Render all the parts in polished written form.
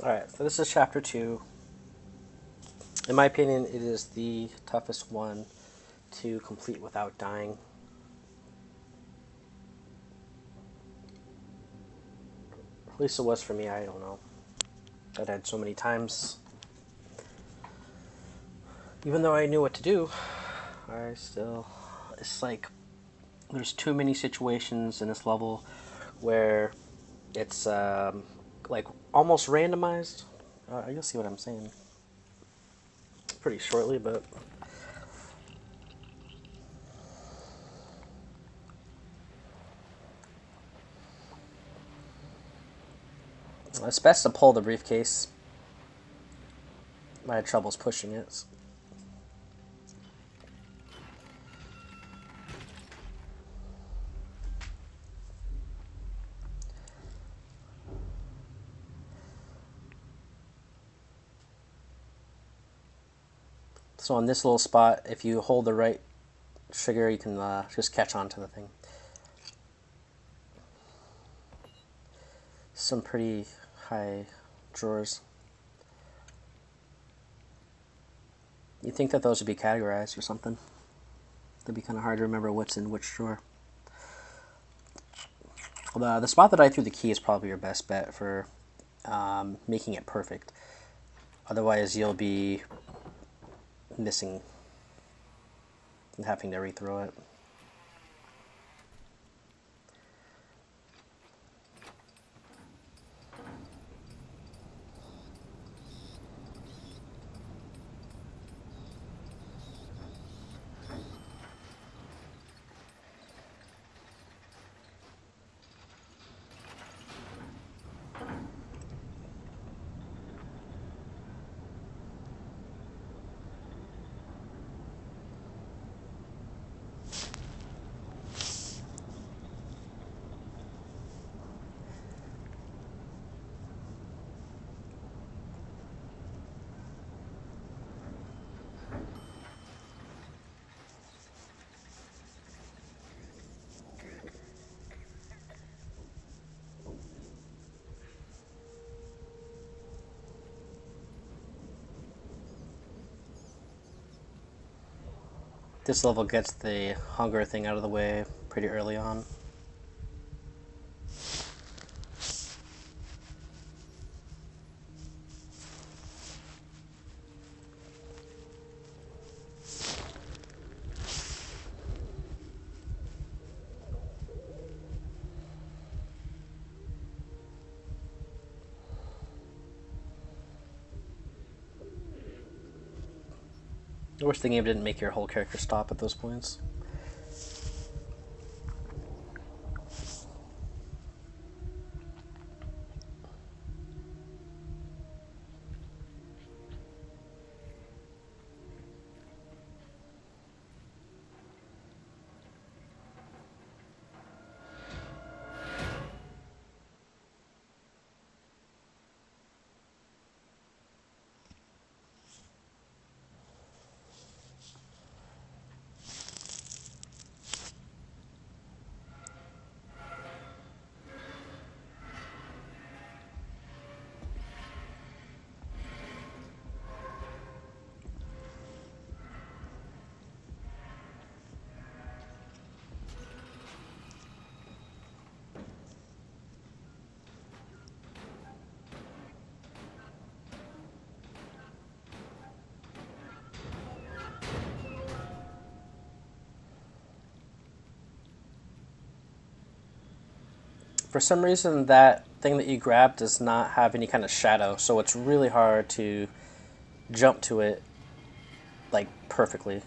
Alright, so this is chapter 2. In my opinion, it is the toughest one to complete without dying. At least it was for me, I don't know. I died so many times. Even though I knew what to do, I still... It's like, there's too many situations in this level where it's like almost randomized. You'll see what I'm saying pretty shortly, but it's best to pull the briefcase. I had troubles pushing it. So on this little spot, if you hold the right trigger, you can just catch on to the thing. Some pretty high drawers. You'd think that those would be categorized or something. It'd be kind of hard to remember what's in which drawer. The spot that I threw the key is probably your best bet for making it perfect. Otherwise, you'll be missing and having to rethrow it. This level gets the hunger thing out of the way pretty early on. I wish the game didn't make your whole character stop at those points. For some reason, that thing that you grab does not have any kind of shadow, so it's really hard to jump to it like perfectly.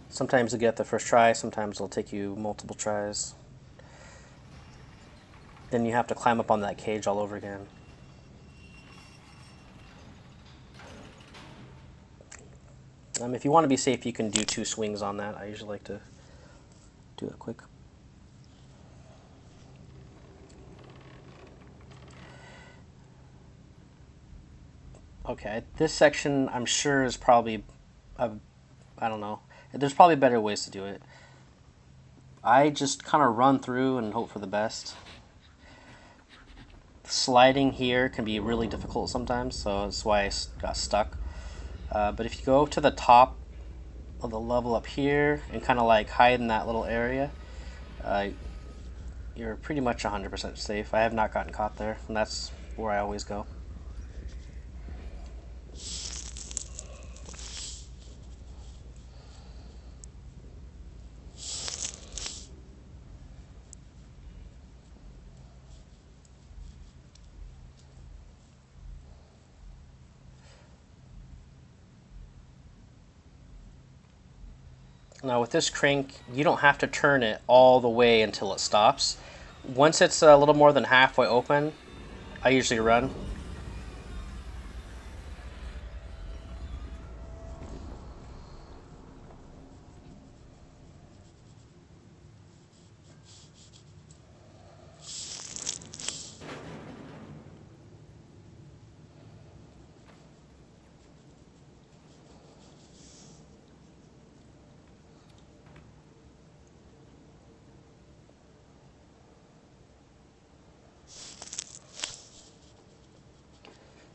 Sometimes you get the first try, sometimes it'll take you multiple tries. Then you have to climb up on that cage all over again. If you want to be safe, you can do 2 swings on that. I usually like to do it quick. Okay, this section I'm sure is probably, I don't know. There's probably better ways to do it. I just kind of run through and hope for the best. sliding here can be really difficult sometimes, so that's why I got stuck. But if you go to the top of the level up here and kind of like hide in that little area, you're pretty much 100% safe. I have not gotten caught there, and that's where I always go. Now with this crank, you don't have to turn it all the way until it stops. Once it's a little more than halfway open, I usually run.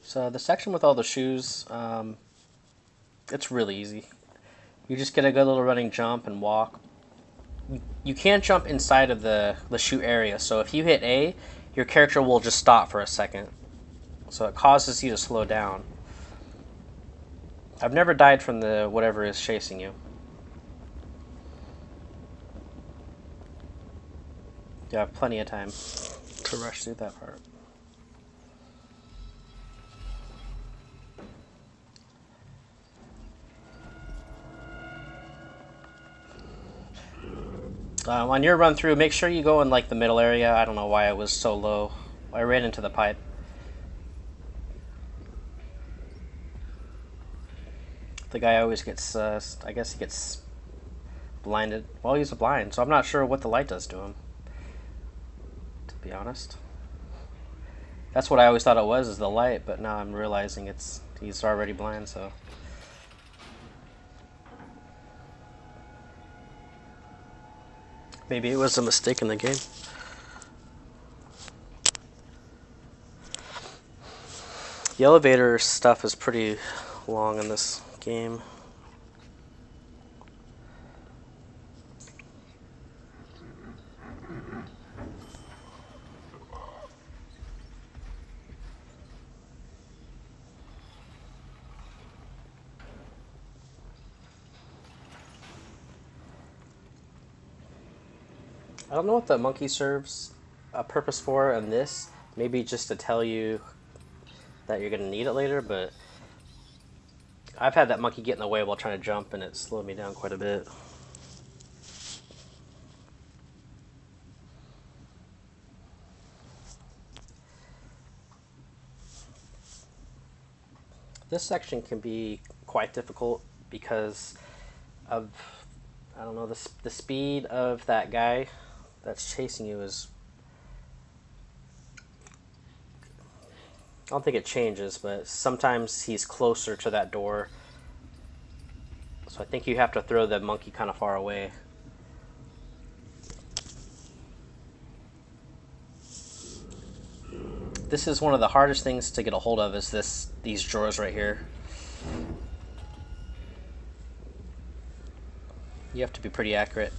So the section with all the shoes, it's really easy. You just get a good little running jump and walk. You can't jump inside of the shoe area, so if you hit A, your character will just stop for a second. So it causes you to slow down. I've never died from the whatever is chasing you. You have plenty of time to rush through that part. On your run through, make sure you go in like the middle area. I don't know why I was so low. I ran into the pipe. The guy always gets, I guess he gets blinded. Well, he's blind, so I'm not sure what the light does to him, to be honest. That's what I always thought it was, is the light, but now I'm realizing he's already blind, so. Maybe it was a mistake in the game. The elevator stuff is pretty long in this game. I don't know what the monkey serves a purpose for in this. Maybe just to tell you that you're going to need it later, but I've had that monkey get in the way while trying to jump, and it slowed me down quite a bit. This section can be quite difficult because of, I don't know, the speed of that guy that's chasing you is, I don't think it changes, but sometimes he's closer to that door. So I think you have to throw the monkey kind of far away. This is one of the hardest things to get a hold of, is these drawers right here. You have to be pretty accurate.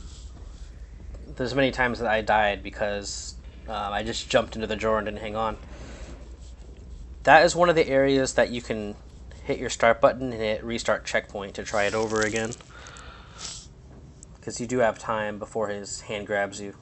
There's many times that I died because I just jumped into the drawer and didn't hang on. That is one of the areas that you can hit your start button and hit restart checkpoint to try it over again, because you do have time before his hand grabs you.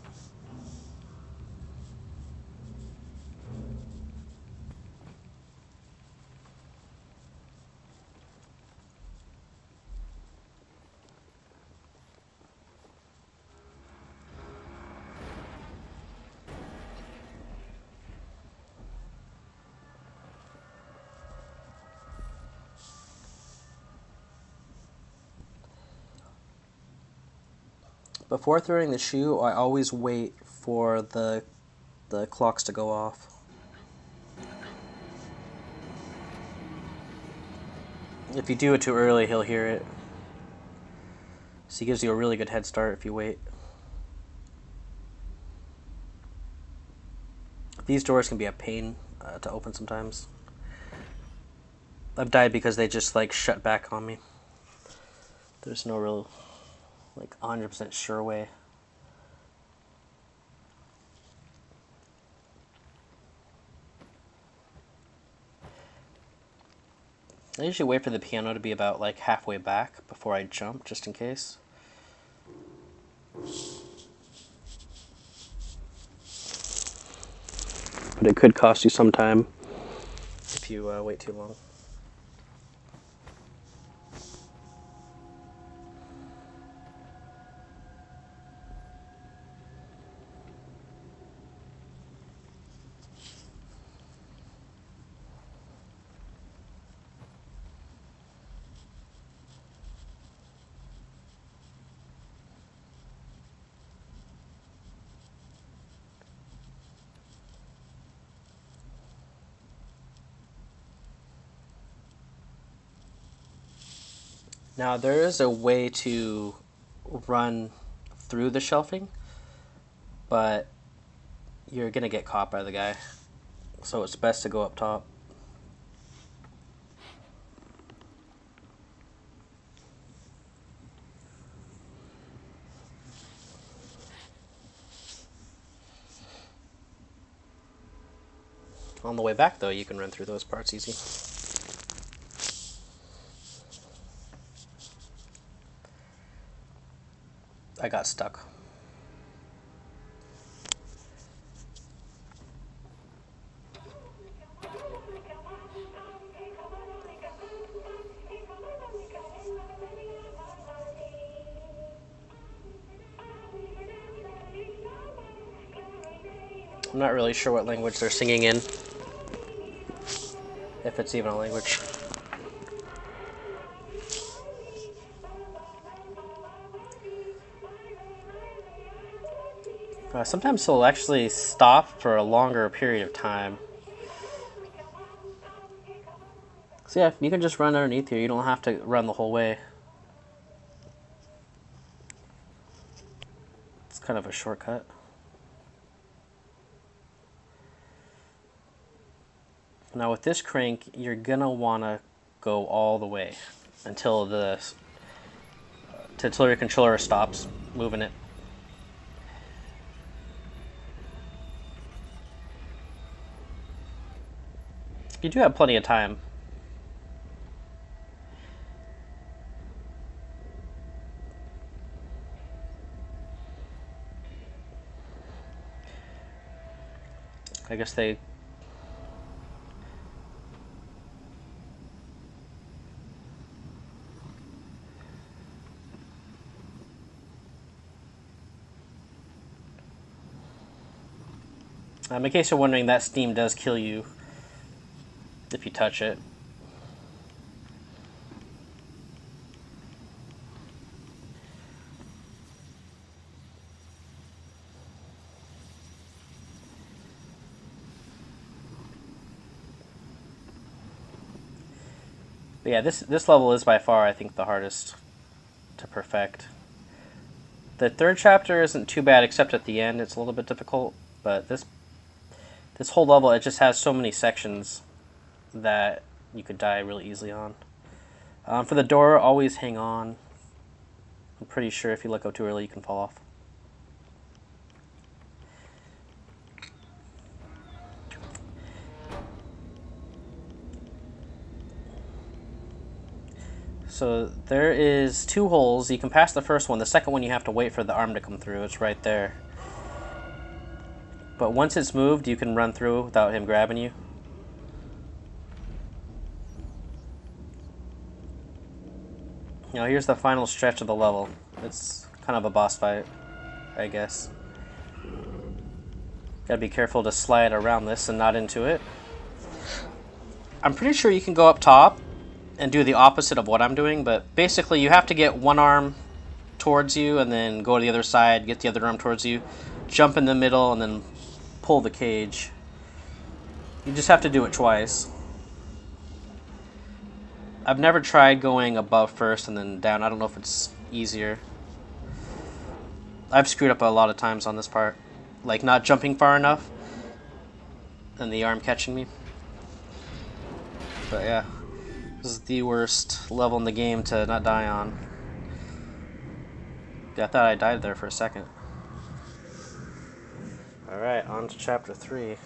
Before throwing the shoe, I always wait for the clocks to go off. If you do it too early, he'll hear it. So he gives you a really good head start if you wait. These doors can be a pain to open sometimes. I've died because they just like shut back on me. There's no real like 100% sure way. I usually wait for the piano to be about like halfway back before I jump, just in case. But it could cost you some time if you wait too long. Now there is a way to run through the shelving, but you're gonna get caught by the guy. So it's best to go up top. On the way back though, you can run through those parts easy. I got stuck. I'm not really sure what language they're singing in, if it's even a language. Sometimes he'll actually stop for a longer period of time. So yeah, you can just run underneath here. You don't have to run the whole way. It's kind of a shortcut. Now with this crank, you're gonna wanna go all the way until your controller stops moving it. You do have plenty of time. I guess they... in case you're wondering, that steam does kill you if you touch it. But yeah, this level is by far, I think, the hardest to perfect. The third chapter isn't too bad, except at the end it's a little bit difficult, but this whole level, it just has so many sections that you could die really easily on. For the door, always hang on. I'm pretty sure if you let go too early, you can fall off. So there is 2 holes. You can pass the first one. The second one you have to wait for the arm to come through. It's right there. But once it's moved, you can run through without him grabbing you. Now here's the final stretch of the level. It's kind of a boss fight, I guess. Gotta be careful to slide around this and not into it. I'm pretty sure you can go up top and do the opposite of what I'm doing, but basically you have to get one arm towards you and then go to the other side, get the other arm towards you, jump in the middle, and then pull the cage. You just have to do it twice. I've never tried going above first and then down. I don't know if it's easier. I've screwed up a lot of times on this part, like not jumping far enough. and the arm catching me. But yeah, this is the worst level in the game to not die on. Yeah, I thought I died there for a second. Alright, on to chapter 3.